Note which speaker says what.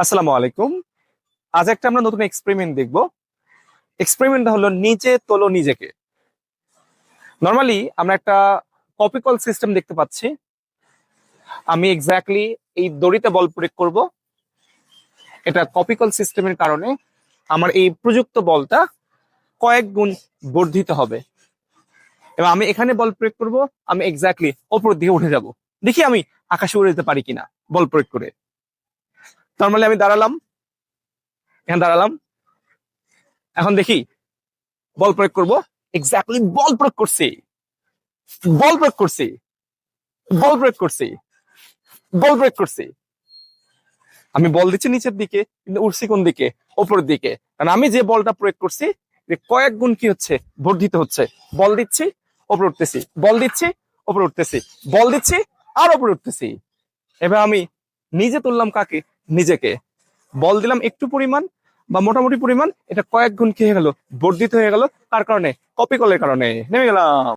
Speaker 1: আসসালামু আলাইকুম। আজ একটা আমরা নতুন এক্সপেরিমেন্ট দেখব। এক্সপেরিমেন্টটা হলো নিজে তোলো নিজেকে। নর্মালি আমরা একটা কপিকল সিস্টেম দেখতে পাচ্ছি। আমি এক্স্যাক্টলি এই দড়িতে বল প্রয়োগ করব। এটা কপিকল সিস্টেমের কারণে আমার এই প্রযুক্ত বলটা কয়েক গুণ বর্ধিত হবে এবং আমি এখানে বল প্রয়োগ করব। আমি এক্স্যাক্টলি ওপর দিকে উঠে যাব। দেখি আমি আকাশে উড়ে যেতে পারি কিনা বল প্রয়োগ করে। নর্মালি আমি দাঁড়ালাম, এখানে দাঁড়ালাম, এখন দেখি বল প্রয়োগ করব। এক্স্যাক্টলি বল প্রয়োগ করছি, বল প্রয়োগ করছি, বল প্রয়োগ করছি, বল প্রয়োগ করছি। আমি বল দিচ্ছি নিচের দিকে, কিন্তু উঠছি কোন দিকে? ওপরের দিকে। কারণ আমি যে বলটা প্রয়োগ করছি কয়েক গুণ কি হচ্ছে, বর্ধিত হচ্ছে। বল দিচ্ছি, ওপরে উঠতেছি, বল দিচ্ছি, ওপরে উঠতেছি, বল দিচ্ছি, আর ওপরে উঠতেছি। এবার আমি নিজে তুললাম কাকে? নিজেকে। বল দিলাম একটু পরিমাণ বা মোটামুটি পরিমাণ, এটা কয়েক গুণ কি হয়ে গেল? বর্ধিত হয়ে গেল। কার কারণে? কপিকলের কারণে। নেমে গেলাম।